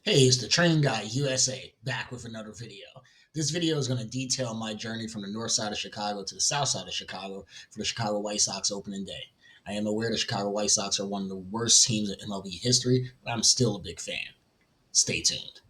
Hey, it's the Train Guy USA back with another video. This video is going to detail my journey from the north side of Chicago to the south side of Chicago for the Chicago White Sox opening day. I am aware the Chicago White Sox are one of the worst teams in MLB history, but I'm still a big fan. Stay tuned.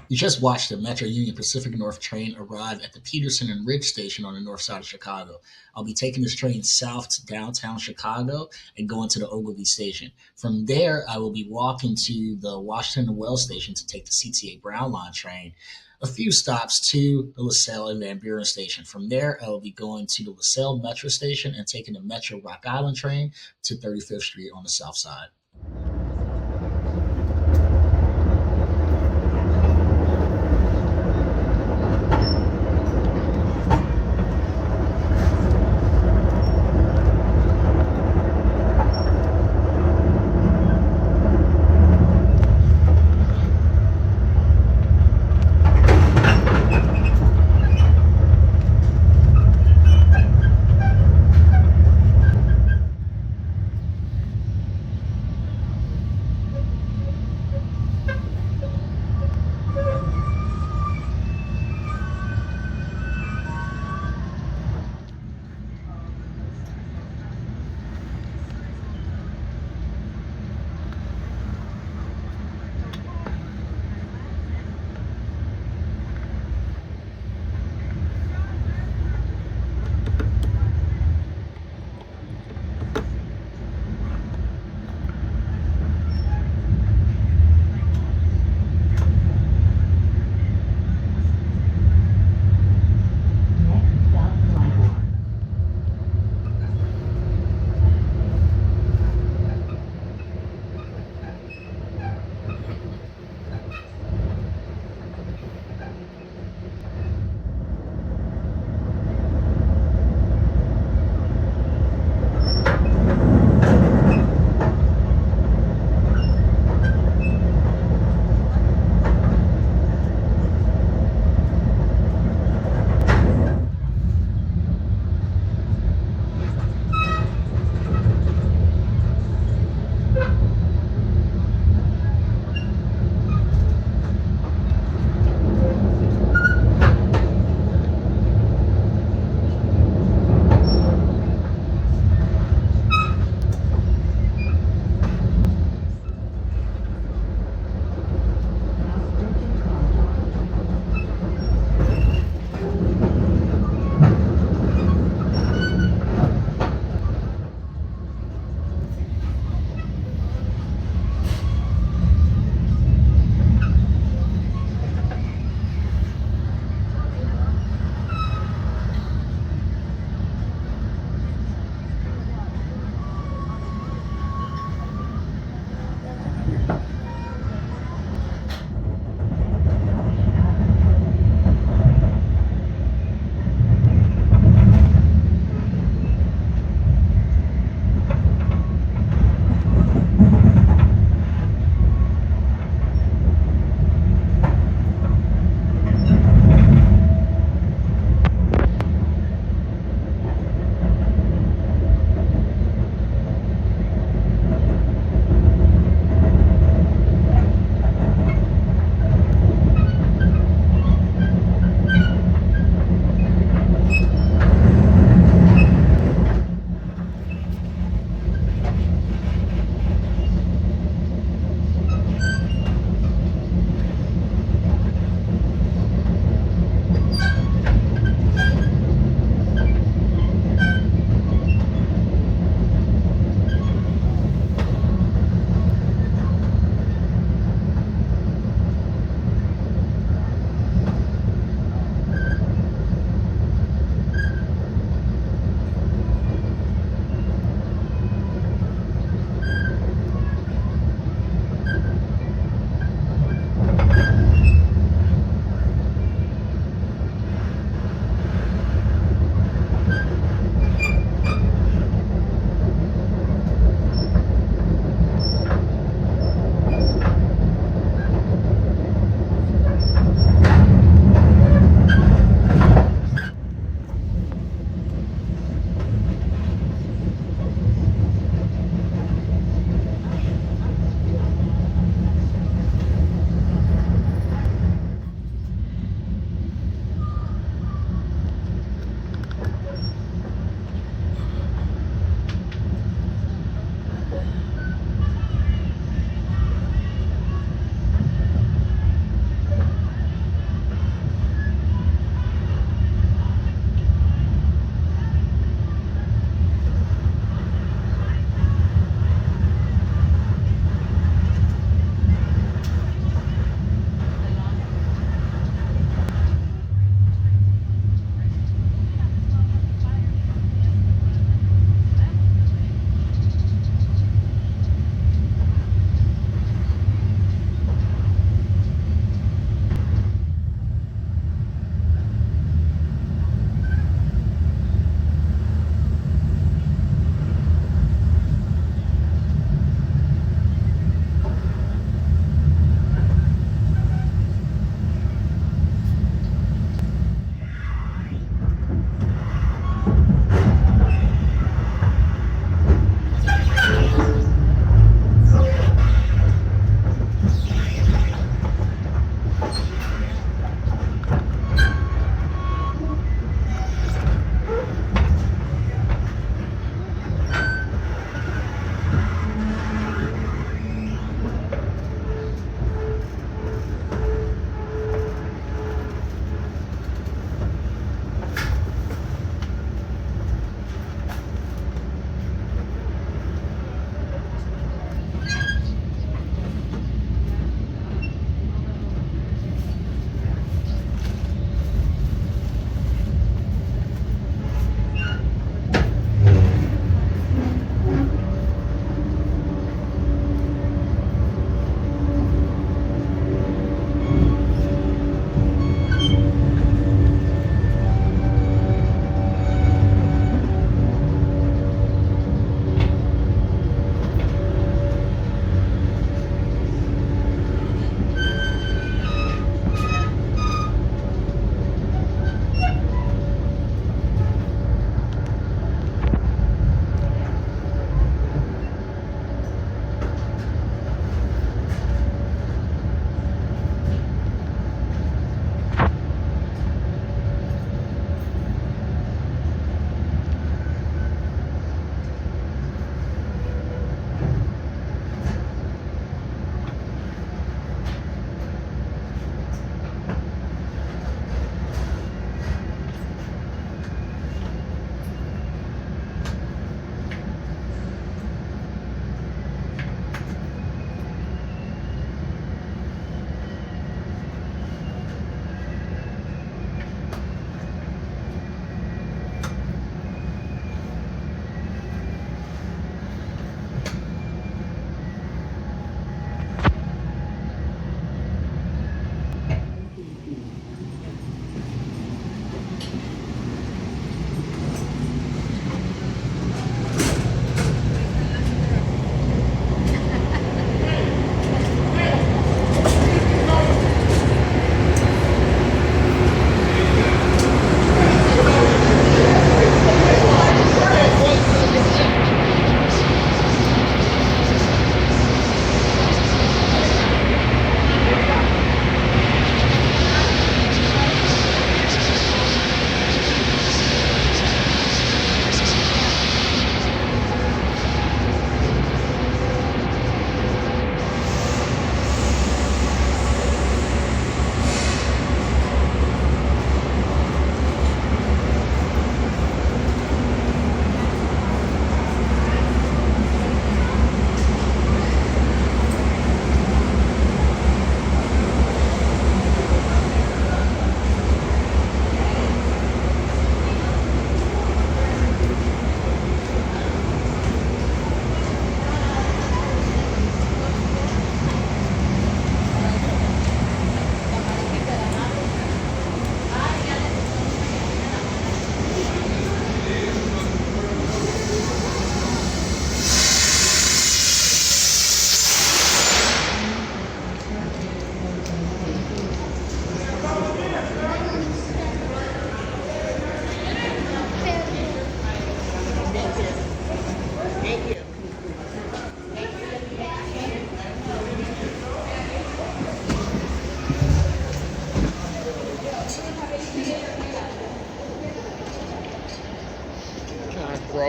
You just watched the Metro Union Pacific North train arrive at the Peterson and Ridge station on the north side of Chicago. I'll be taking this train south to downtown Chicago and going to the Ogilvy station. From there, I will be walking to the Washington and Wells station to take the CTA Brown Line train. A few stops to the LaSalle and Van Buren station. From there, I will be going to the LaSalle Metro station and taking the Metro Rock Island train to 35th Street on the south side.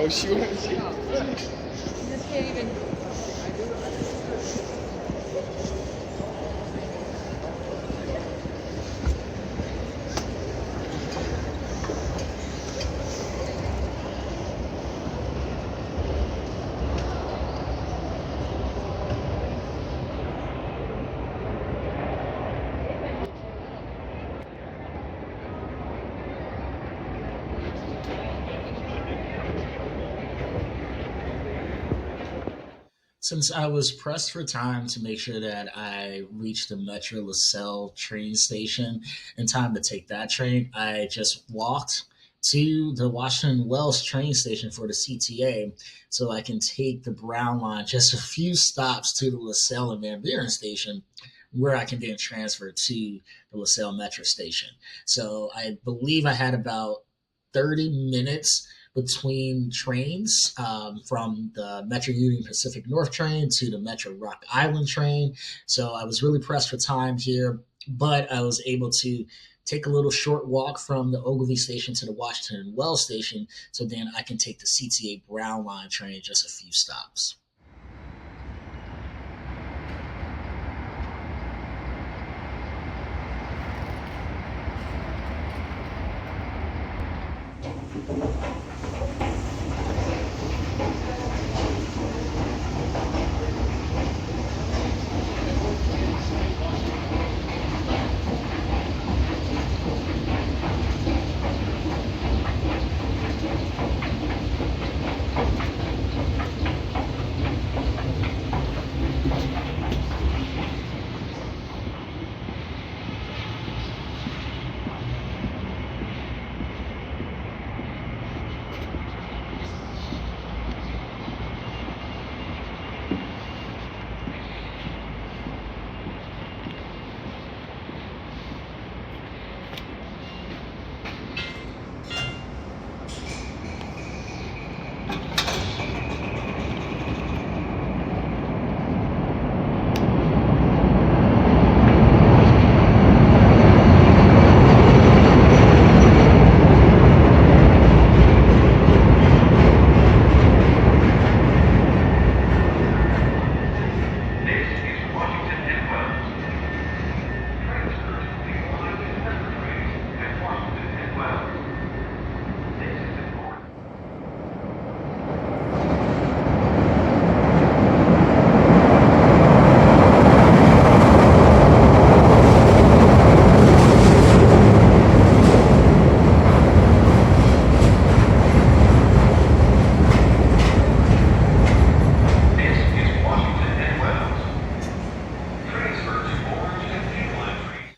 Oh, she wants you. You just can't even. Since I was pressed for time to make sure that I reached the Metro LaSalle train station in time to take that train, I just walked to the Washington Wells train station for the CTA so I can take the Brown line just a few stops to the LaSalle and Van Buren station where I can then transfer to the LaSalle Metro station. So I believe I had about 30 minutes between trains from the Metro Union Pacific North train to the Metro Rock Island train. So I was really pressed for time here, but I was able to take a little short walk from the Ogilvie station to the Washington Wells station. So then I can take the CTA Brown Line train just a few stops.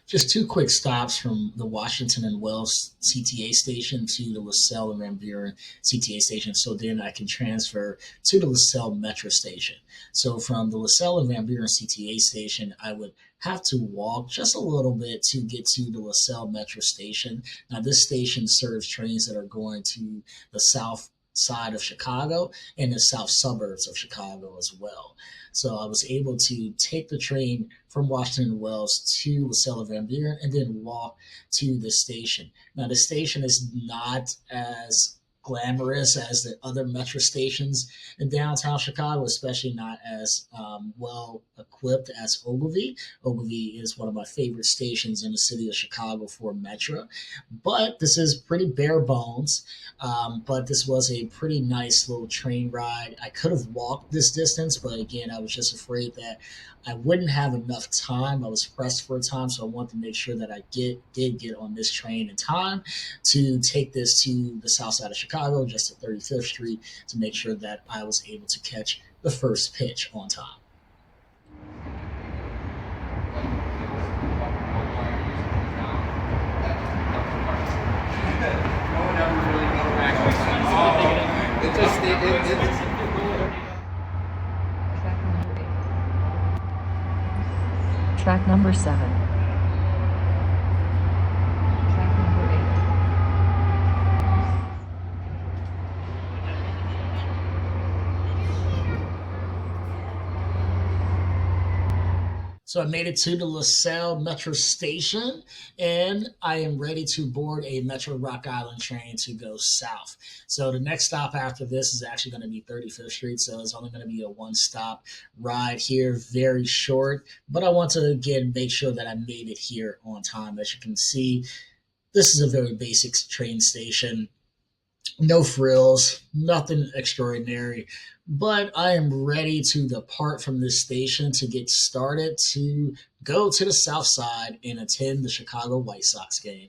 Just two quick stops from the Washington and Wells CTA station to the LaSalle and Van Buren CTA station. So then I can transfer to the LaSalle Metro station. So from the LaSalle and Van Buren CTA station, I would have to walk just a little bit to get to the LaSalle Metro station. Now, this station serves trains that are going to the south side of Chicago and the south suburbs of Chicago as well. So I was able to take the train from Washington Wells to LaSalle Van Buren and then walk to the station. Now, the station is not as glamorous as the other metro stations in downtown Chicago, especially not as well equipped as Ogilvie. Ogilvie is one of my favorite stations in the city of Chicago for metro, but this is pretty bare bones. But this was a pretty nice little train ride. I could have walked this distance, but again, I was just afraid that I wouldn't have enough time. I was pressed for time, so I wanted to make sure that I did get on this train in time to take this to the south side of Chicago, just at 35th Street, to make sure that I was able to catch the first pitch on time. Track number 7. Track number 8. So I made it to the LaSalle Metro Station, and I am ready to board a Metro Rock Island train to go south. So the next stop after this is actually going to be 35th Street, so it's only going to be a one-stop ride here, very short. But I want to again make sure that I made it here on time. As you can see, this is a very basic train station. No frills, nothing extraordinary. But I am ready to depart from this station to get started to go to the south side and attend the Chicago White Sox game.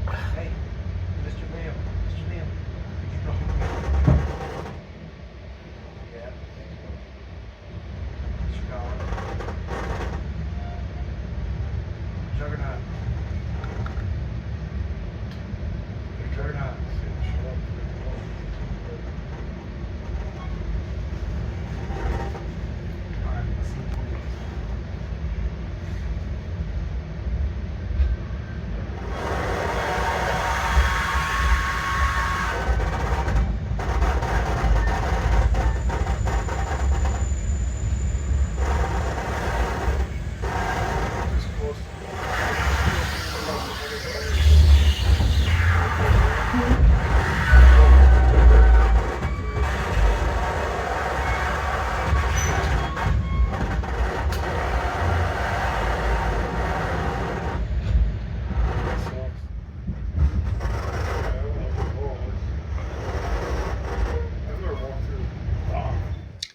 Hey, Mr. Lamb, Mr. Lamb, could you go? Yeah. Chicago. Juggernaut. Juggernaut. Alright, let's see. It's close.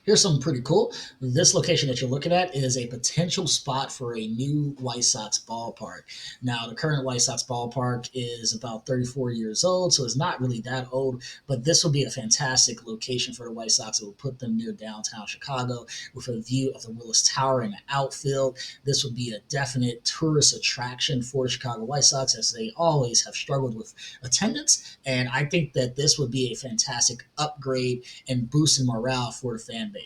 Here's something pretty cool. This location that you're looking at is a potential spot for a new White Sox ballpark. Now, the current White Sox ballpark is about 34 years old, so it's not really that old, but this will be a fantastic location for the White Sox. It will put them near downtown Chicago with a view of the Willis Tower in the outfield. This would be a definite tourist attraction for the Chicago White Sox, as they always have struggled with attendance. And I think that this would be a fantastic upgrade and boost in morale for the fan base.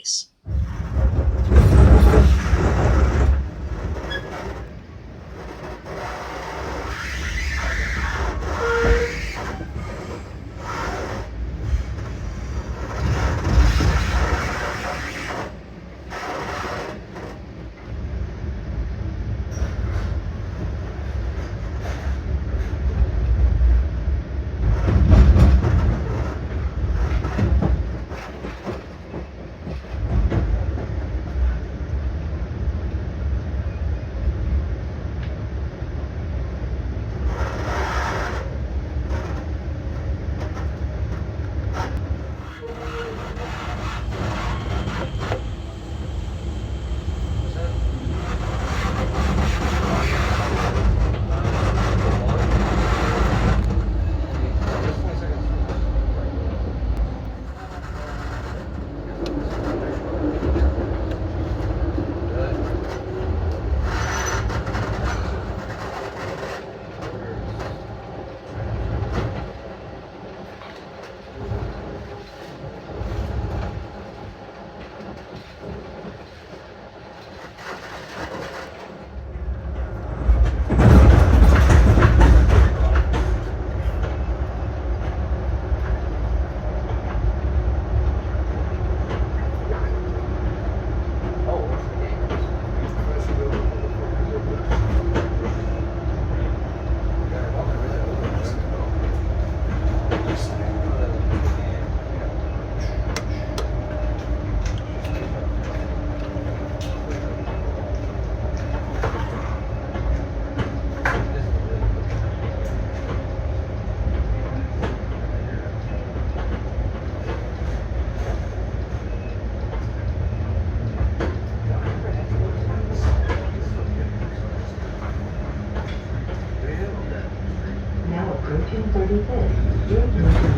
Now approaching 35th. George Mission.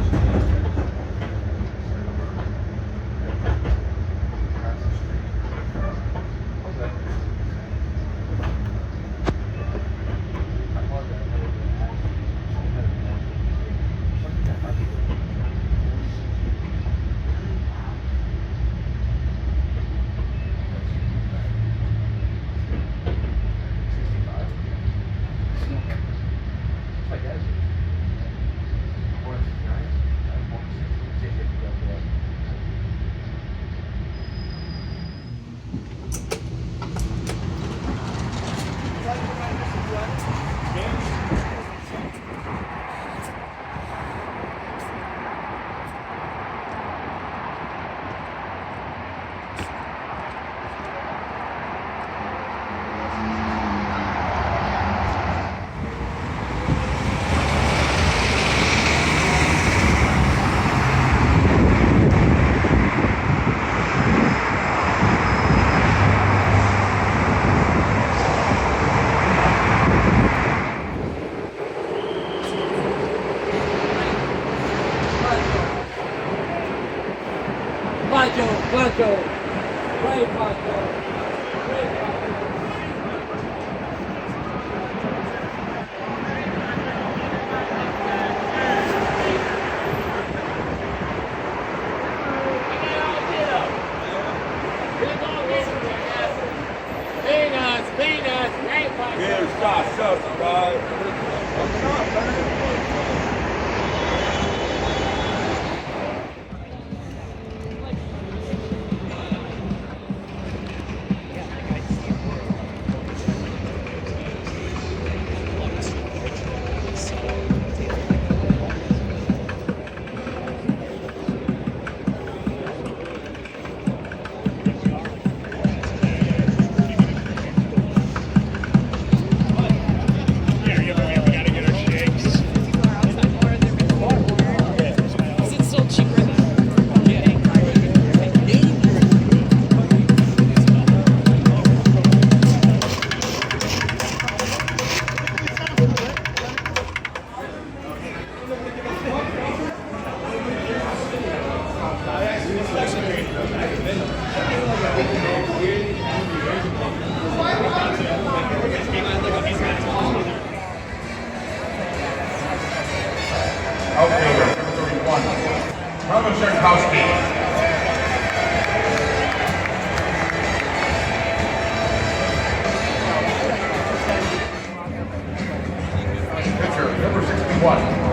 My dad's 469. Paco. Play, Paco. Play, Paco. Here's Josh Subscribe. Outfielder, number 31, Thomas Sierkowski. Pitcher, number 61,